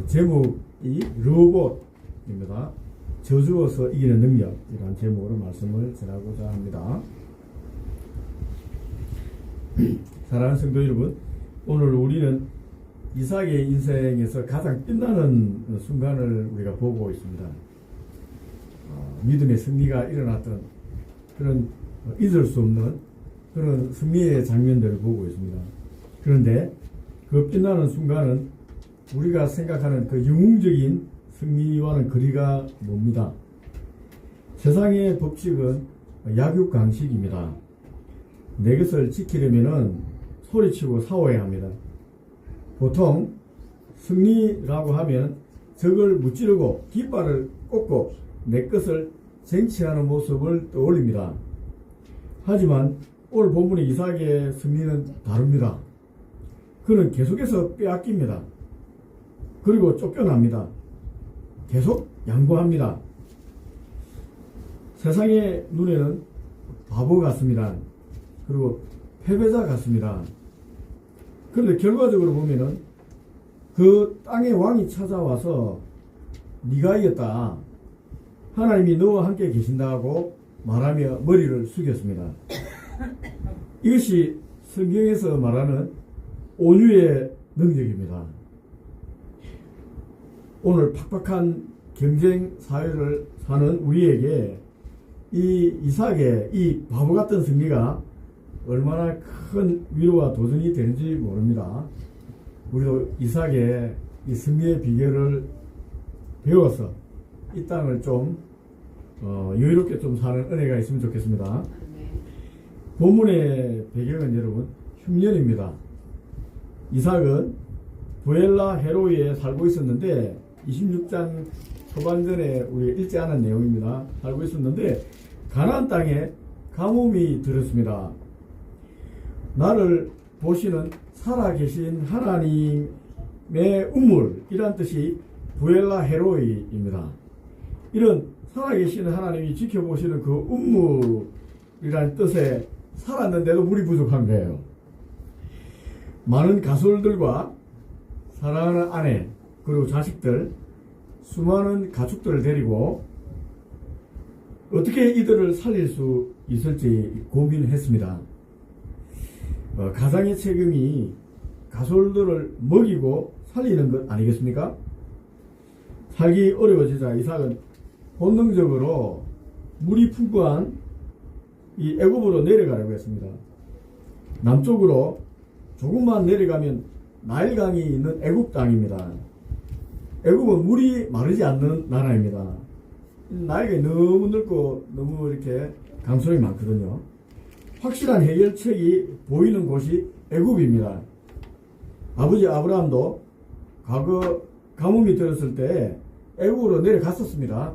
제목이 로봇입니다. 저주어서 이기는 능력이라는 제목으로 말씀을 전하고자 합니다. 사랑하는 성도 여러분, 오늘 우리는 이삭의 인생에서 가장 빛나는 순간을 우리가 보고 있습니다. 믿음의 승리가 일어났던 그런 잊을 수 없는 그런 승리의 장면들을 보고 있습니다. 그런데 그 빛나는 순간은 우리가 생각하는 그 영웅적인 승리와는 거리가 멉니다. 세상의 법칙은 약육강식입니다. 내 것을 지키려면 소리치고 싸워야 합니다. 보통 승리라고 하면 적을 무찌르고 깃발을 꽂고 내 것을 쟁취하는 모습을 떠올립니다. 하지만 오늘 본문의 이삭의 승리는 다릅니다. 그는 계속해서 빼앗깁니다. 그리고 쫓겨납니다. 계속 양보합니다. 세상의 눈에는 바보 같습니다. 그리고 패배자 같습니다. 그런데 결과적으로 보면은 그 땅의 왕이 찾아와서 네가 이겼다, 하나님이 너와 함께 계신다고 말하며 머리를 숙였습니다. 이것이 성경에서 말하는 온유의 능력입니다. 오늘 팍팍한 경쟁 사회를 사는 우리에게 이 이삭의 이 바보 같은 승리가 얼마나 큰 위로와 도전이 되는지 모릅니다. 우리도 이삭의 이 승리의 비결을 배워서 이 땅을 좀 여유롭게 좀 사는 은혜가 있으면 좋겠습니다. 본문의 배경은 여러분 흉년입니다. 이삭은 부엘라 헤로이에 살고 있었는데 26장 초반전에 우리 읽지 않은 내용입니다. 살고 있었는데 가나안 땅에 가뭄이 들었습니다. 나를 보시는 살아계신 하나님의 운물이란 뜻이 부엘라 헤로이입니다. 이런 살아계신 하나님이 지켜보시는 그 운물이란 뜻에 살았는데도 물이 부족한 거예요. 많은 가솔들과 사랑하는 아내 그리고 자식들, 수많은 가축들을 데리고 어떻게 이들을 살릴 수 있을지 고민했습니다. 가장의 책임이 가솔들을 먹이고 살리는 것 아니겠습니까? 살기 어려워지자 이삭은 본능적으로 물이 풍부한 이 애굽으로 내려가려고 했습니다. 남쪽으로 조금만 내려가면 나일강이 있는 애굽 땅입니다. 애굽은 물이 마르지 않는 나라입니다. 나일강이 너무 넓고 너무 이렇게 강수량이 많거든요. 확실한 해결책이 보이는 곳이 애굽입니다. 아버지 아브라함도 과거 가뭄이 들었을 때 애굽으로 내려갔었습니다.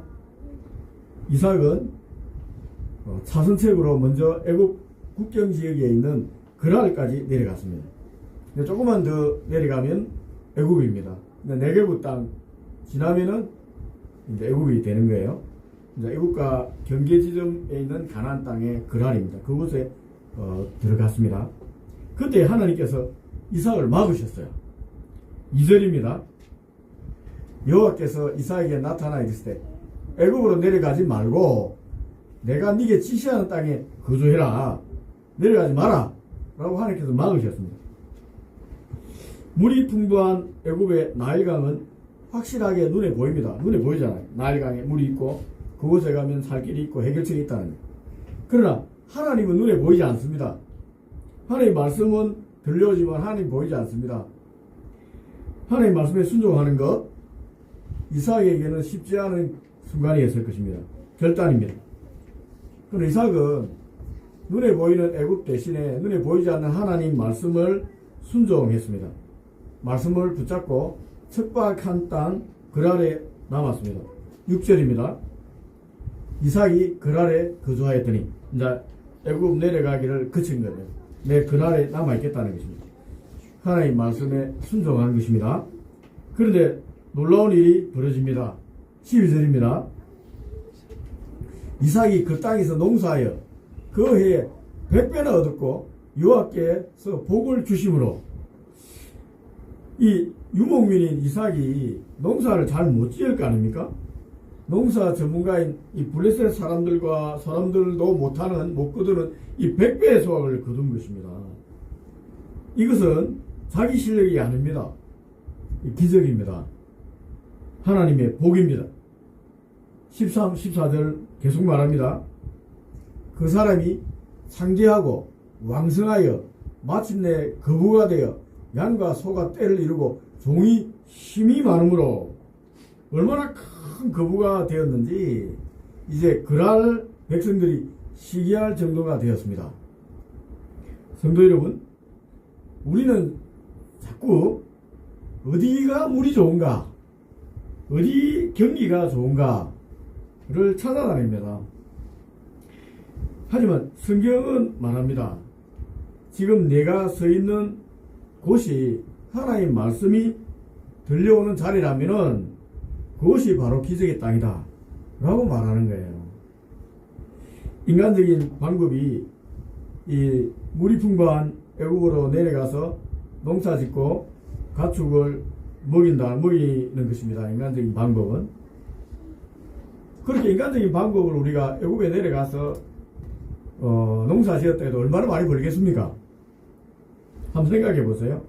이삭은 차선책으로 먼저 애굽 국경 지역에 있는 그랄까지 내려갔습니다. 조금만 더 내려가면 애굽입니다. 네게브 땅 지나면은 이제 애굽이 되는 거예요. 이제 애굽과 경계 지점에 있는 가나안 땅의 그랄입니다. 그곳에 들어갔습니다. 그때 하나님께서 이삭을 막으셨어요. 2절입니다. 여호와께서 이삭에게 나타나 이르시되 애굽으로 내려가지 말고 내가 네게 지시하는 땅에 거주해라. 내려가지 마라. 라고 하나님께서 막으셨습니다. 물이 풍부한 애굽의 나일강은 확실하게 눈에 보입니다. 눈에 보이잖아요. 나일강에 물이 있고 그곳에 가면 살 길이 있고 해결책이 있다는 거예요. 그러나 하나님은 눈에 보이지 않습니다. 하나님 말씀은 들려오지만 하나님 보이지 않습니다. 하나님 말씀에 순종하는 것, 이삭에게는 쉽지 않은 순간이었을 것입니다. 결단입니다. 그러나 이삭은 눈에 보이는 애굽 대신에 눈에 보이지 않는 하나님 말씀을 순종했습니다. 말씀을 붙잡고 척박한 땅 그랄에 남았습니다. 6절입니다. 이삭이 그랄에 거주하였더니 이제 애굽 내려가기를 그친 거예요. 내 그날에 남아있겠다는 것입니다. 하나님 말씀에 순종한 것입니다. 그런데 놀라운 일이 벌어집니다. 12절입니다. 이삭이 그 땅에서 농사하여 그 해에 100배나 얻었고 여호와께서 복을 주심으로 이 유목민인 이삭이 농사를 잘 못 지을 거 아닙니까? 농사 전문가인 이 블레셋 사람들도 못하는, 못 거두는 이 100배의 수확을 거둔 것입니다. 이것은 자기 실력이 아닙니다. 기적입니다. 하나님의 복입니다. 13, 14절 계속 말합니다. 그 사람이 상제하고 왕성하여 마침내 거부가 되어 양과 소가 떼를 이루고 종이 힘이 많으므로, 얼마나 큰 거부가 되었는지 이제 그랄 백성들이 시기할 정도가 되었습니다. 성도 여러분, 우리는 자꾸 어디가 물이 좋은가, 어디 경기가 좋은가를 찾아다닙니다. 하지만 성경은 말합니다. 지금 내가 서 있는 곳이 하나님 말씀이 들려오는 자리라면은 그것이 바로 기적의 땅이다 라고 말하는 거예요. 인간적인 방법이 이 물이 풍부한 애국으로 내려가서 농사 짓고 가축을 먹이는 것입니다. 인간적인 방법은. 그렇게 인간적인 방법을 우리가 애국에 내려가서 농사 지었다 해도 얼마나 많이 벌겠습니까? 한번 생각해 보세요.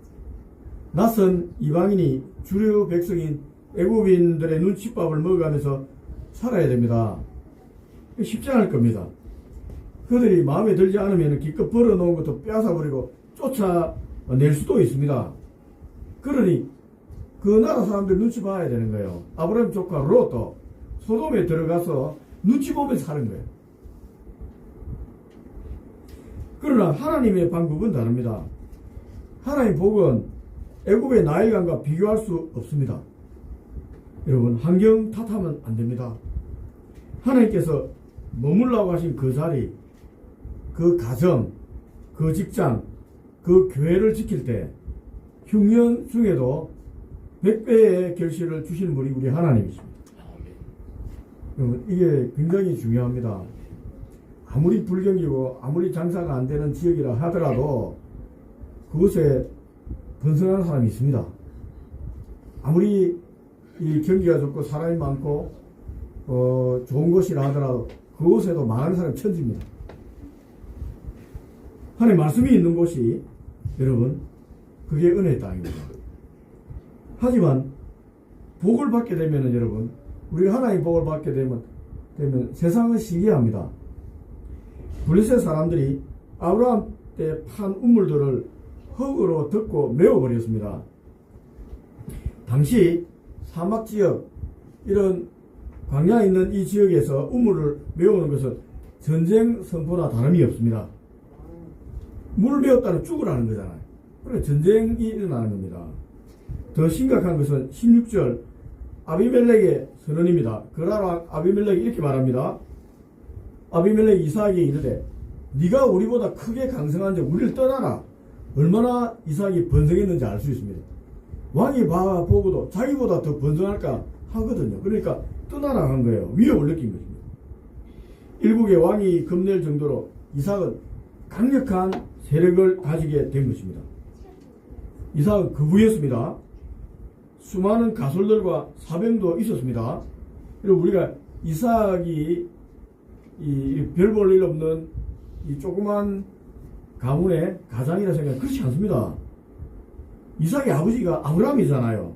낯선 이방인이 주류 백성인 애국인들의 눈칫밥을 먹어가면서 살아야 됩니다. 쉽지 않을 겁니다. 그들이 마음에 들지 않으면 기껏 벌어놓은 것도 빼앗아버리고 쫓아낼 수도 있습니다. 그러니 그 나라 사람들 눈치 봐야 되는 거예요. 아브라함 조카 롯도 소돔에 들어가서 눈치 보면서 사는 거예요. 그러나 하나님의 방법은 다릅니다. 하나님의 복은 애굽의 나일강과 비교할 수 없습니다. 여러분, 환경 탓하면 안 됩니다. 하나님께서 머물라고 하신 그 자리, 그 가정, 그 직장, 그 교회를 지킬 때 흉년 중에도 100배의 결실을 주시는 분이 우리 하나님이십니다. 여러분, 이게 굉장히 중요합니다. 아무리 불경기고 아무리 장사가 안 되는 지역이라 하더라도 그곳에 번성하는 사람이 있습니다. 아무리 이 경기가 좋고 사람이 많고 좋은 곳이라 하더라도 그곳에도 많은 사람이 천지입니다. 하나님 말씀이 있는 곳이 여러분 그게 은혜의 땅입니다. 하지만 복을 받게 되면 여러분, 우리가 하나님 복을 받게 되면 세상은 시기합니다. 블레셋 사람들이 아브라함 때 판 우물들을 흙으로 덮고 메워버렸습니다. 당시 사막지역, 이런 광야에 있는 이 지역에서 우물을 메우는 것은 전쟁 선포나 다름이 없습니다. 물을 메웠다는 죽으라는 거잖아요. 그러니까 전쟁이 일어나는 겁니다. 더 심각한 것은 16절 아비멜렉의 선언입니다. 그러나 아비멜렉이 이렇게 말합니다. 아비멜렉이 이삭에게 이르되 네가 우리보다 크게 강성한데 우리를 떠나라. 얼마나 이삭이 번성했는지 알 수 있습니다. 왕이 보고도 자기보다 더 번성할까 하거든요. 그러니까 떠나라 한 거예요. 위협을 느낀 것입니다. 일국의 왕이 겁낼 정도로 이삭은 강력한 세력을 가지게 된 것입니다. 이삭은 거부했습니다. 수많은 가솔들과 사병도 있었습니다. 그리고 우리가 이삭이 별 볼 일 없는 이 조그만 가문의 가장이라 생각하면 그렇지 않습니다. 이삭의 아버지가 아브라함이잖아요.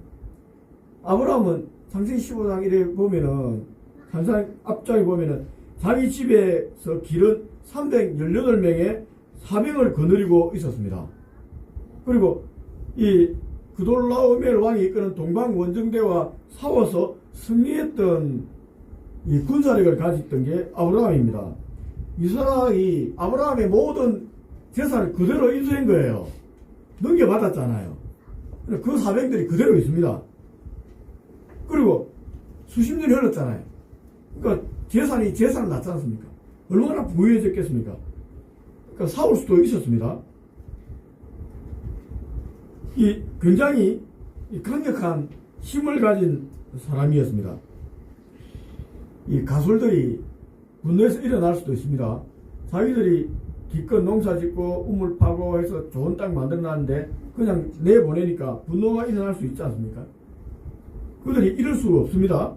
아브라함은 창세기 15장 1에 보면은, 항상 앞장에 보면은 자기 집에서 기른 318명의 사병을 거느리고 있었습니다. 그리고 이 그돌라오멜 왕이 이끄는 동방 원정대와 싸워서 승리했던 이 군사력을 가졌던 게 아브라함입니다. 이삭이 아브라함의 모든 재산을 그대로 인수한 거예요. 넘겨받았잖아요. 그 사병들이 그대로 있습니다. 그리고 수십 년이 흘렀잖아요. 그러니까 재산은 났지 않습니까? 얼마나 부유해졌겠습니까? 그러니까 싸울 수도 있었습니다. 이 굉장히 강력한 힘을 가진 사람이었습니다. 이 가솔들이 분노해서 일어날 수도 있습니다. 자기들이 기껏 농사 짓고 우물 파고 해서 좋은 땅 만들어놨는데 그냥 내보내니까 분노가 일어날 수 있지 않습니까? 그들이 이럴 수가 없습니다.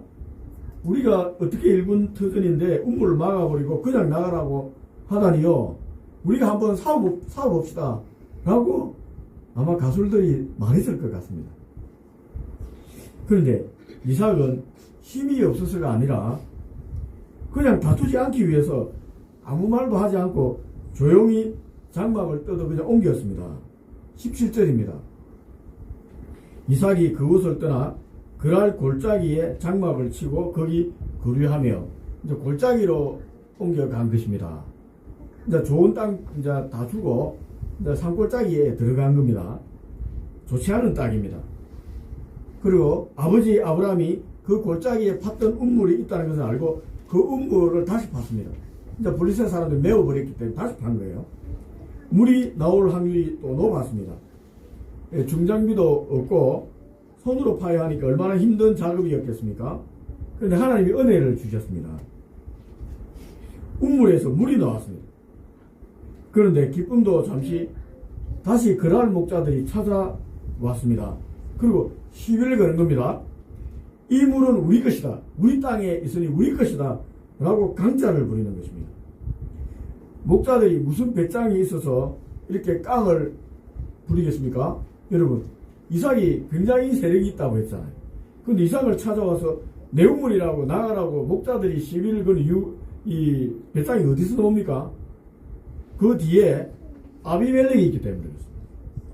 우리가 어떻게 일군 터전인데 우물을 막아버리고 그냥 나가라고 하다니요. 우리가 한번 싸워봅시다 라고 아마 가술들이 말했을 것 같습니다. 그런데 이삭은 힘이 없어서가 아니라 그냥 다투지 않기 위해서 아무 말도 하지 않고 조용히 장막을 뜯어 그냥 옮겼습니다. 17절입니다. 이삭이 그곳을 떠나 그랄 골짜기에 장막을 치고 거기 거류하며 이제 골짜기로 옮겨간 것입니다. 이제 좋은 땅 이제 다 주고 이제 산골짜기에 들어간 겁니다. 좋지 않은 땅입니다. 그리고 아버지 아브라함이 그 골짜기에 팠던 우물이 있다는 것을 알고 그 우물을 다시 팠습니다. 이제 블리셋 사람들이 메워버렸기 때문에 다시 판 거예요. 물이 나올 확률이 또 높았습니다. 중장비도 없고 손으로 파야 하니까 얼마나 힘든 작업이었겠습니까? 그런데 하나님이 은혜를 주셨습니다. 우물에서 물이 나왔습니다. 그런데 기쁨도 잠시 다시 그랄 목자들이 찾아왔습니다. 그리고 시비를 거는 겁니다. 이 물은 우리 것이다. 우리 땅에 있으니 우리 것이다. 라고 강자를 부리는 것입니다. 목자들이 무슨 배짱이 있어서 이렇게 깡을 부리겠습니까? 여러분, 이삭이 굉장히 세력이 있다고 했잖아요. 근데 이삭을 찾아와서 내 우물이라고 나가라고 목자들이 시비를 거는 이 배짱이 어디서 나옵니까? 그 뒤에 아비멜렉이 있기 때문에 그렇습니다.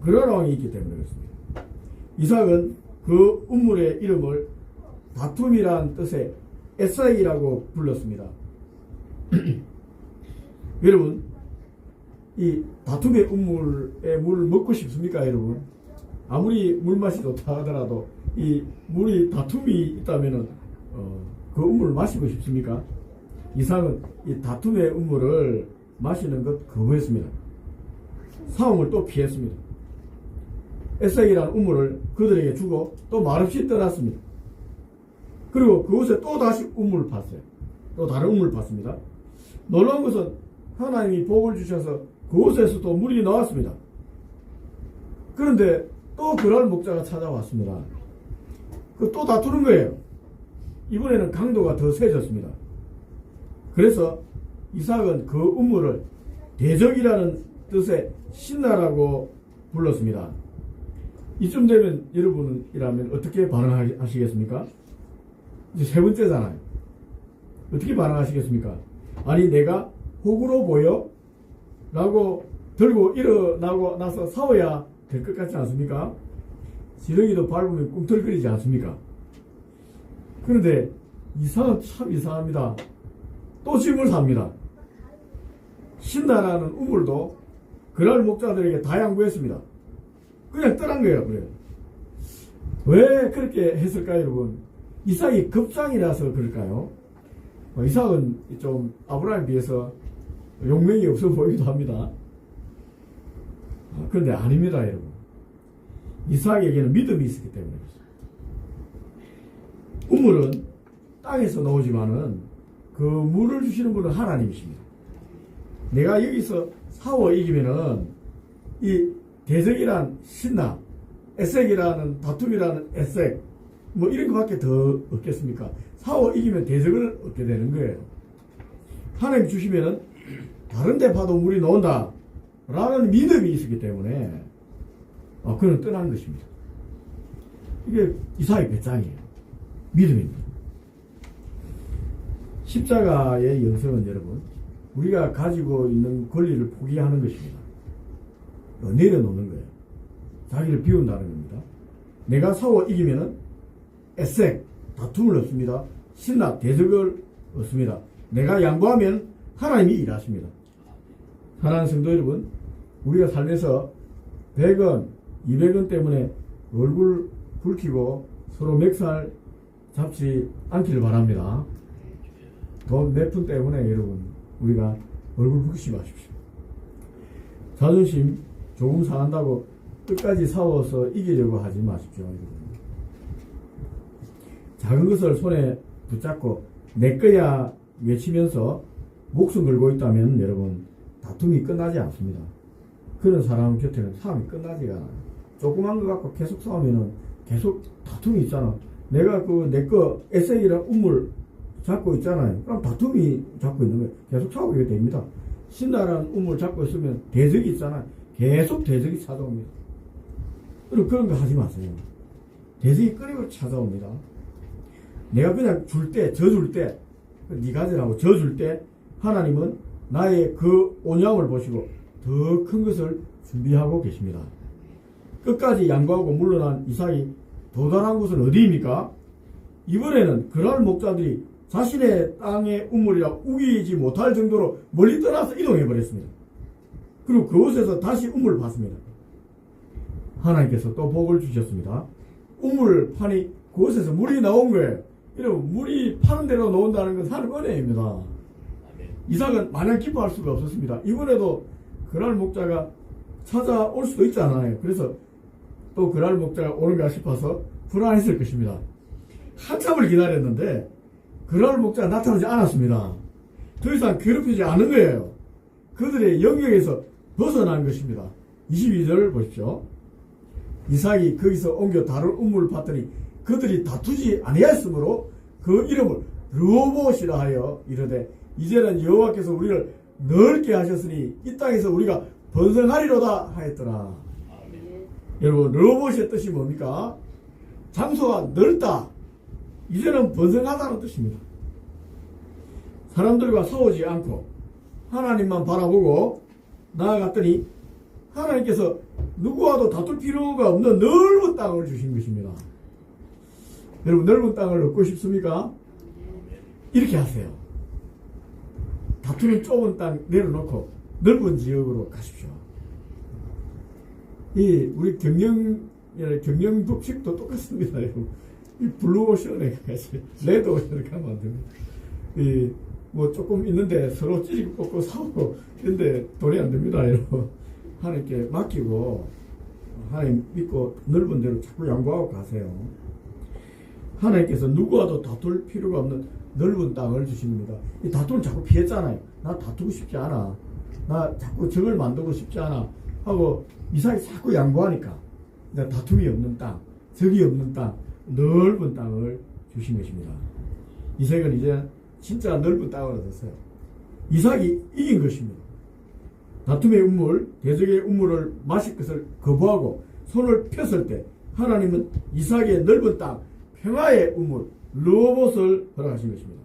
그랄 왕이 있기 때문에 그렇습니다. 이삭은 그 우물의 이름을 다툼이란 뜻의 에사이라고 불렀습니다. 여러분, 이 다툼의 우물에 물을 먹고 싶습니까, 여러분? 아무리 물맛이 좋다 하더라도 이 물이 다툼이 있다면은 그 우물을 마시고 싶습니까? 이삭은 이 다툼의 우물을 마시는 것 거부했습니다. 싸움을 또 피했습니다. 에색이라는 우물을 그들에게 주고 또 말없이 떠났습니다. 그리고 그곳에 또 다시 우물을 팠어요. 또 다른 우물을 팠습니다. 놀라운 것은 하나님이 복을 주셔서 그곳에서 또 물이 나왔습니다. 그런데 또 그랄 목자가 찾아왔습니다. 또 다투는 거예요. 이번에는 강도가 더 세졌습니다. 그래서 이삭은 그 우물을 대적이라는 뜻의 신나라고 불렀습니다. 이쯤 되면 여러분이라면 어떻게 반응하시겠습니까? 이제 세 번째잖아요. 어떻게 반응하시겠습니까? 아니, 내가 호구로 보여? 라고 들고 일어나고 나서 싸워야 될 것 같지 않습니까? 지렁이도 밟으면 꿈틀거리지 않습니까? 그런데 이삭은 참 이상합니다. 또 짐을 삽니다. 신나라는 우물도 그랄 목자들에게 다 양보했습니다. 그냥 떠난 거예요. 그래요. 왜 그렇게 했을까요, 여러분? 이삭이 급장이라서 그럴까요? 이삭은 좀 아브라함에 비해서 용맹이 없어 보이기도 합니다. 그런데 아닙니다, 여러분. 이삭에게는 믿음이 있었기 때문에 그렇습니다. 우물은 땅에서 나오지만은 그 물을 주시는 분은 하나님이십니다. 내가 여기서 싸워 이기면은 이 대적이란 신나, 에색이라는 다툼이라는 에색, 뭐 이런 것밖에 더 없겠습니까? 싸워 이기면 대적을 얻게 되는 거예요. 하나님 주시면은 다른 데 파도 물이 나온다 라는 믿음이 있었기 때문에 그는 떠난 것입니다. 이게 이삭의 배짱이에요. 믿음입니다. 십자가의 영성은 여러분, 우리가 가지고 있는 권리를 포기하는 것입니다. 내려놓는 거예요. 자기를 비운다는 겁니다. 내가 싸워 이기면은 에색, 다툼을 얻습니다. 신나, 대적을 얻습니다. 내가 양보하면 하나님이 일하십니다. 사랑하는 성도 여러분, 우리가 살면서 100원, 200원 때문에 얼굴 붉히고 서로 멱살 잡지 않기를 바랍니다. 돈 몇 푼 때문에 여러분, 우리가 얼굴 붉히지 마십시오. 자존심 조금 상한다고 끝까지 싸워서 이기려고 하지 마십시오. 여러분. 작은 것을 손에 붙잡고 내 거야 외치면서 목숨 걸고 있다면 여러분, 다툼이 끝나지 않습니다. 그런 사람 곁에는 싸움이 끝나지가 않아요. 조그만 거 갖고 계속 싸우면은 계속 다툼이 있잖아. 내가 내 거 에세이랑 우물 잡고 있잖아요. 그럼 다툼이 잡고 있는 거예요. 계속 싸우게 됩니다. 신나라는 우물 잡고 있으면 대적이 있잖아요. 계속 대적이 찾아옵니다. 그리고 그런 거 하지 마세요. 대적이 끊임없이 찾아옵니다. 내가 그냥 져줄 때, 네 가지라고 져줄 때, 하나님은 나의 그 온양을 보시고 더 큰 것을 준비하고 계십니다. 끝까지 양보하고 물러난 이삭이 도달한 곳은 어디입니까? 이번에는 그랄 목자들이 자신의 땅의 우물이라 우기지 못할 정도로 멀리 떠나서 이동해버렸습니다. 그리고 그곳에서 다시 우물을 봤습니다. 하나님께서 또 복을 주셨습니다. 우물판이 그곳에서 물이 나온 거예요. 이러면 물이 파는 대로 나온다는 건 하나님 은혜입니다. 이삭은 마냥 기뻐할 수가 없었습니다. 이번에도 그랄 목자가 찾아올 수도 있잖아요. 그래서 또 그랄 목자가 오는가 싶어서 불안했을 것입니다. 한참을 기다렸는데 그랄 목자가 나타나지 않았습니다. 더 이상 괴롭히지 않은 거예요. 그들의 영역에서 벗어난 것입니다. 22절을 보십시오. 이삭이 거기서 옮겨 다른 우물을 봤더니 그들이 다투지 아니하였으므로 그 이름을 르호봇이라 하여 이르되 이제는 여호와께서 우리를 넓게 하셨으니 이 땅에서 우리가 번성하리로다 하였더라. 여러분, 르호봇의 뜻이 뭡니까? 장소가 넓다. 이제는 번성하다는 뜻입니다. 사람들과 싸우지 않고 하나님만 바라보고 나아갔더니 하나님께서 누구와도 다툴 필요가 없는 넓은 땅을 주신 것입니다. 여러분, 넓은 땅을 얻고 싶습니까? 이렇게 하세요. 다투는 좁은 땅 내려놓고 넓은 지역으로 가십시오. 우리 경영 법칙도 똑같습니다. 이 블루 오션에 가야지. 레드 오션에 가면 안 됩니다. 뭐 조금 있는데 서로 찌르고 뽑고 싸우고 근데 돈이 안 됩니다. 이러고 하나님께 맡기고 하나님 믿고 넓은 데로 자꾸 양보하고 가세요. 하나님께서 누구와도 다툴 필요가 없는 넓은 땅을 주십니다. 이 다툼을 자꾸 피했잖아요. 나 다투고 싶지 않아. 나 자꾸 적을 만들고 싶지 않아. 하고 이삭이 자꾸 양보하니까 다툼이 없는 땅, 적이 없는 땅, 넓은 땅을 주신 것입니다. 이삭은 이제 진짜 넓은 땅을 얻었어요. 이삭이 이긴 것입니다. 다툼의 우물, 대적의 우물을 마실 것을 거부하고 손을 폈을 때 하나님은 이삭의 넓은 땅, 평화의 우물, 르호봇을 허락하신 것입니다.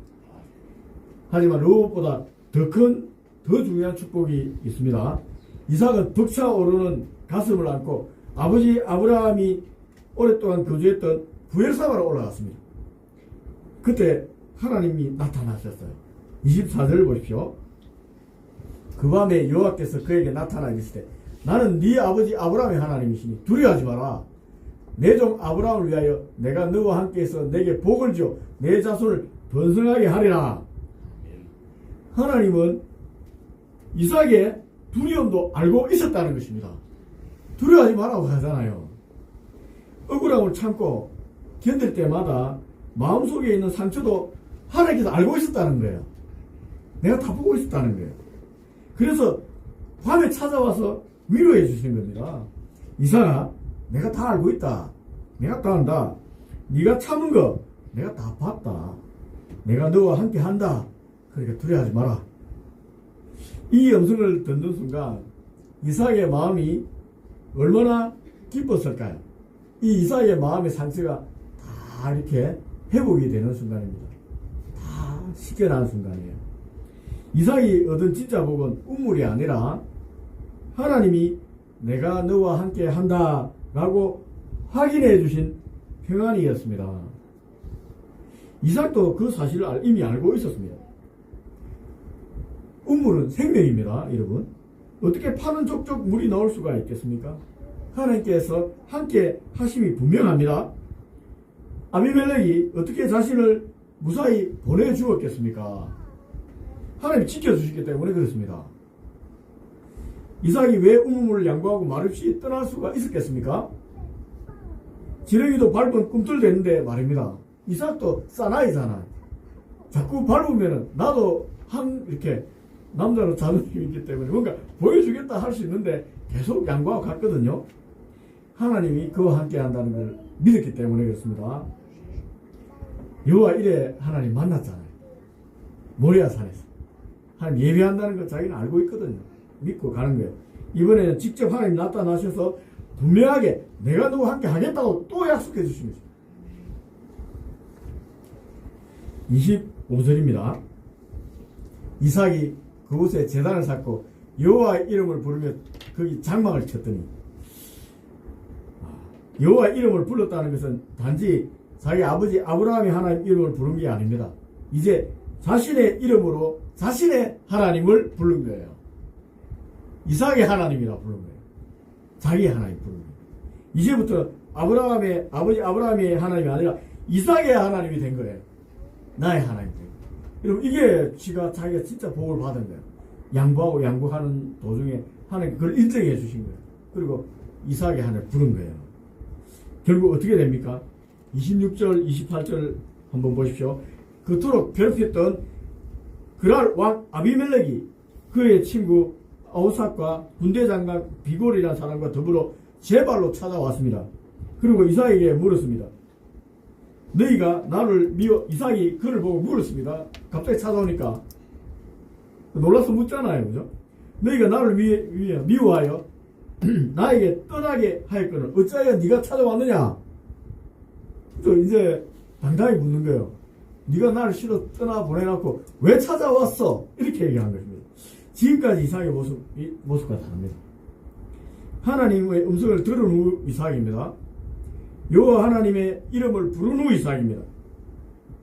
하지만 르호봇보다 더 중요한 축복이 있습니다. 이삭은 벅차오르는 가슴을 안고 아버지 아브라함이 오랫동안 거주했던 부엘사바로 올라갔습니다. 그때 하나님이 나타나셨어요. 24절을 보십시오. 그 밤에 여호와께서 그에게 나타나 이르시되 나는 네 아버지 아브라함의 하나님이시니 두려워하지 마라. 내 종 아브라함을 위하여 내가 너와 함께해서 내게 복을 주어 내 자손을 번성하게 하리라. 하나님은 이삭의 두려움도 알고 있었다는 것입니다. 두려워하지 말라고 하잖아요. 억울함을 참고 견딜 때마다 마음속에 있는 상처도 하나님께서 알고 있었다는 거예요. 내가 다 보고 있었다는 거예요. 그래서 밤에 찾아와서 위로해 주시는 겁니다. 이삭아, 내가 다 알고 있다. 내가 다 안다. 네가 참은 거 내가 다 봤다. 내가 너와 함께 한다. 그러니까 두려워하지 마라. 이 음성을 듣는 순간 이삭의 마음이 얼마나 기뻤을까요? 이 이삭의 마음의 상처가 다 이렇게 회복이 되는 순간입니다. 다 씻겨나는 순간이에요. 이삭이 얻은 진짜 복은 우물이 아니라 하나님이 내가 너와 함께 한다 라고 확인해 주신 평안이었습니다. 이삭도 그 사실을 이미 알고 있었습니다. 우물은 생명입니다. 여러분, 어떻게 파는 족족 물이 나올 수가 있겠습니까? 하나님께서 함께 하심이 분명합니다. 아비멜렉이 어떻게 자신을 무사히 보내주었겠습니까? 하나님이 지켜주시기 때문에 그렇습니다. 이삭이 왜 우물을 양보하고 말없이 떠날 수가 있었겠습니까? 지렁이도 밟으면 꿈틀대는데 말입니다. 이삭도 사나이잖아. 자꾸 밟으면 나도 이렇게 남자는 자존심이 있기 때문에 뭔가 보여주겠다 할 수 있는데 계속 양보하고 갔거든요. 하나님이 그와 함께 한다는 걸 믿었기 때문에 그렇습니다. 여호와 이래 하나님 만났잖아요. 모리아 산에서. 하나님 예배한다는 걸 자기는 알고 있거든요. 믿고 가는 거예요. 이번에는 직접 하나님 나타나셔서 분명하게 내가 너와 함께 하겠다고 또 약속해 주신 거죠. 25절입니다. 이삭이 그곳에 제단을 쌓고 여호와의 이름을 부르며 거기 장막을 쳤더니, 여호와의 이름을 불렀다는 것은 단지 자기 아버지 아브라함이 하나님 이름을 부른 게 아닙니다. 이제 자신의 이름으로 자신의 하나님을 부른 거예요. 이삭의 하나님이라 부른 거예요. 자기 하나님 부른 거예요. 이제부터 아브라함의 아버지 아브라함의 하나님이 아니라 이삭의 하나님이 된 거예요. 나의 하나님 된 거예요. 여러분, 이게 자기가 진짜 복을 받은 거예요. 양보하고 양보하는 도중에 하나님 그걸 인정해 주신 거예요. 그리고 이삭의 하나님 부른 거예요. 결국 어떻게 됩니까? 26절 28절 한번 보십시오. 그토록 괴롭혔던 그랄 왕 아비멜렉이 그의 친구 아우삭과 군대장관 비골이라는 사람과 더불어 제발로 찾아왔습니다. 그리고 이삭에게 물었습니다. 너희가 나를 이삭이 그를 보고 물었습니다. 갑자기 찾아오니까 놀라서 묻잖아요. 그죠? 너희가 나를 미워하여 나에게 떠나게 하였거늘 어찌하여 네가 찾아왔느냐? 또 이제 당당히 묻는 거예요. 네가 나를 싫어 떠나보내놓고 왜 찾아왔어? 이렇게 얘기한 것입니다. 지금까지 이삭의 모습과 다릅니다. 하나님의 음성을 들은 후 이삭입니다. 여호와 하나님의 이름을 부른 후 이삭입니다.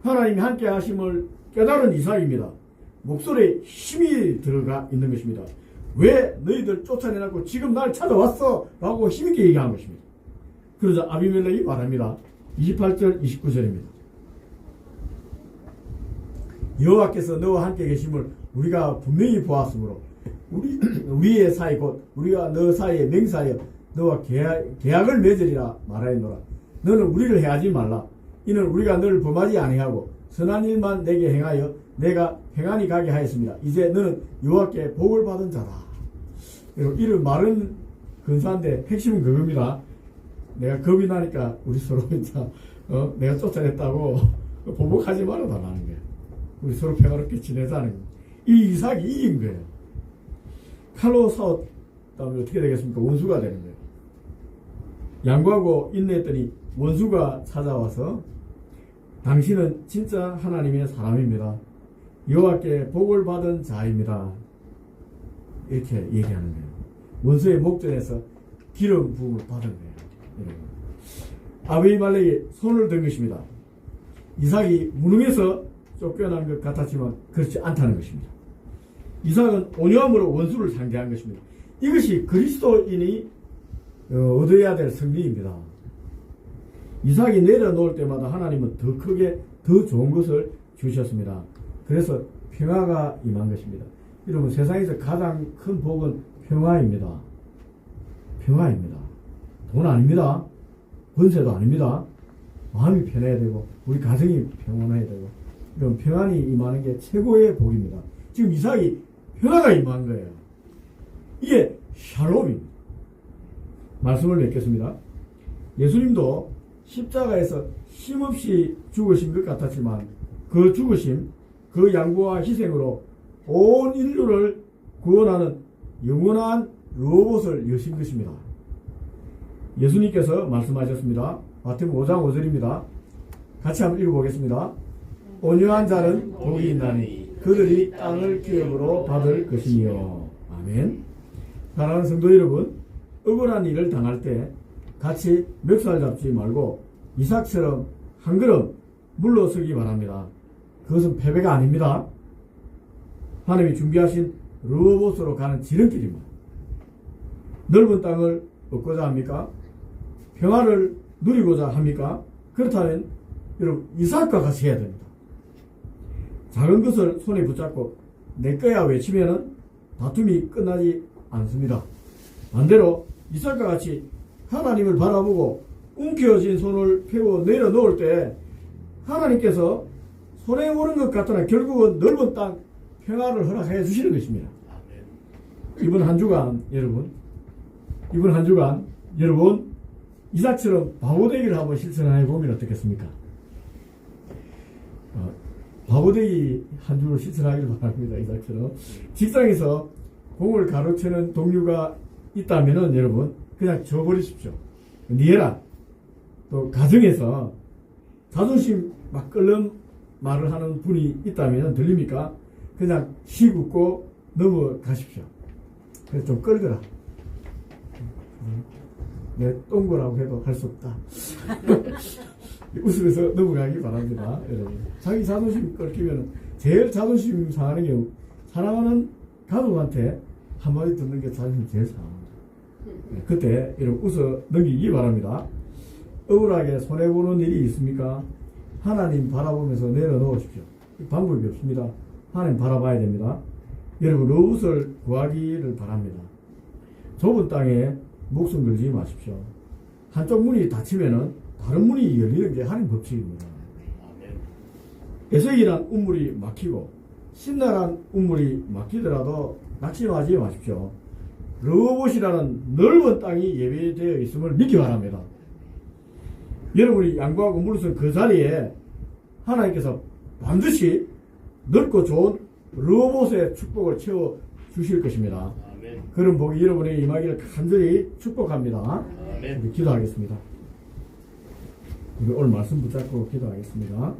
하나님이 함께 하심을 깨달은 이삭입니다. 목소리에 힘이 들어가 있는 것입니다. 왜 너희들 쫓아내놨고 지금 날 찾아왔어? 라고 힘있게 얘기한 것입니다. 그러자 아비멜렉이 말합니다. 28절 29절입니다. 여호와께서 너와 함께 계심을 우리가 분명히 보았으므로 우리의 사이 곧 우리와 너 사이에 맹세하여 너와 계약을 맺으리라 말하였노라. 너는 우리를 해하지 말라. 이는 우리가 너를 범하지 아니하고 선한 일만 내게 행하여 내가 평안히 가게 하였습니다. 이제 너는 여호와께 복을 받은 자다. 이런 말은 근사한데 핵심은 그겁니다. 내가 겁이 나니까 우리 서로 내가 쫓아냈다고 보복하지 말아달라는 거예요. 우리 서로 평화롭게 지내자는 거예요. 이 이삭이 이긴 거예요. 칼로 싸웠다면 어떻게 되겠습니까? 원수가 되는 거예요. 양보하고 인내했더니 원수가 찾아와서 당신은 진짜 하나님의 사람입니다. 여호와께 복을 받은 자입니다. 이렇게 얘기하는 거예요. 원수의 목전에서 기름 부음을 받은 거예요. 아비멜렉이 손을 든 것입니다. 이삭이 무능해서 쫓겨난 것 같았지만 그렇지 않다는 것입니다. 이삭은 온유함으로 원수를 상대한 것입니다. 이것이 그리스도인이 얻어야 될 승리입니다. 이삭이 내려놓을 때마다 하나님은 더 크게 더 좋은 것을 주셨습니다. 그래서 평화가 임한 것입니다. 여러분, 세상에서 가장 큰 복은 평화입니다. 평화입니다. 돈 아닙니다. 권세도 아닙니다. 마음이 편해야 되고 우리 가정이 평온해야 되고 이런 평안이 임하는 게 최고의 복입니다. 지금 이삭이 평화가 임한 거예요. 이게 샬롬입니다. 말씀을 맺겠습니다. 예수님도 십자가에서 힘없이 죽으신 것 같았지만 그 죽으심, 그 양보와 희생으로 온 인류를 구원하는 영원한 로봇을 여신 것입니다. 예수님께서 말씀하셨습니다. 마태복음 5장 5절입니다. 같이 한번 읽어보겠습니다. 온유한 자는 복이 있나니 그들이 땅을 기업으로 받을 것이니요. 아멘. 사랑하는 성도 여러분, 억울한 일을 당할 때 같이 멱살 잡지 말고 이삭처럼 한 걸음 물러서기 바랍니다. 그것은 패배가 아닙니다. 하나님이 준비하신 로봇으로 가는 지름길입니다. 넓은 땅을 얻고자 합니까? 평화를 누리고자 합니까? 그렇다면 여러분 이삭과 같이 해야 됩니다. 작은 것을 손에 붙잡고 내 거야 외치면은 다툼이 끝나지 않습니다. 반대로 이삭과 같이 하나님을 바라보고 움켜쥔 손을 펴고 내려놓을 때 하나님께서 손에 오는 것 같으나 결국은 넓은 땅 평화를 허락해 주시는 것입니다. 아멘. 이번 한 주간 여러분 이삭처럼 바보되기를 한번 실천해 보면 어떻겠습니까? 바보되기 한 주를 실천하기를 바랍니다. 이삭처럼 직장에서 공을 가로채는 동료가 있다면은 여러분 그냥 줘버리십시오. 니해라. 또 가정에서 자존심 막 끓는 말을 하는 분이 있다면 들립니까? 그냥 시웃고 넘어가십시오. 그래서 좀 끌거라. 내 똥거라고 해도 할 수 없다. 웃으면서 넘어가기 바랍니다. 여러분. 자기 자존심 끓기면 제일 자존심 상하는 경우 사랑하는 가족한테 한마디 듣는 게 자존심 제일 상합니다. 그때 여러분 웃어 넘기기 바랍니다. 억울하게 손해보는 일이 있습니까? 하나님 바라보면서 내려놓으십시오. 방법이 없습니다. 하나님 바라봐야 됩니다. 여러분 로봇을 구하기를 바랍니다. 좁은 땅에 목숨 걸지 마십시오. 한쪽 문이 닫히면은 다른 문이 열리는 게 하나님 법칙입니다. 에색이란 운물이 막히고 신랄한 운물이 막히더라도 낙심하지 마십시오. 로봇이라는 넓은 땅이 예배되어 있음을 믿기 바랍니다. 여러분이 양보하고 물으신 그 자리에 하나님께서 반드시 넓고 좋은 로봇의 축복을 채워 주실 것입니다. 아멘. 그런 복이 여러분에게 임하기를 간절히 축복합니다. 아멘. 기도하겠습니다. 우리 오늘 말씀 붙잡고 기도하겠습니다.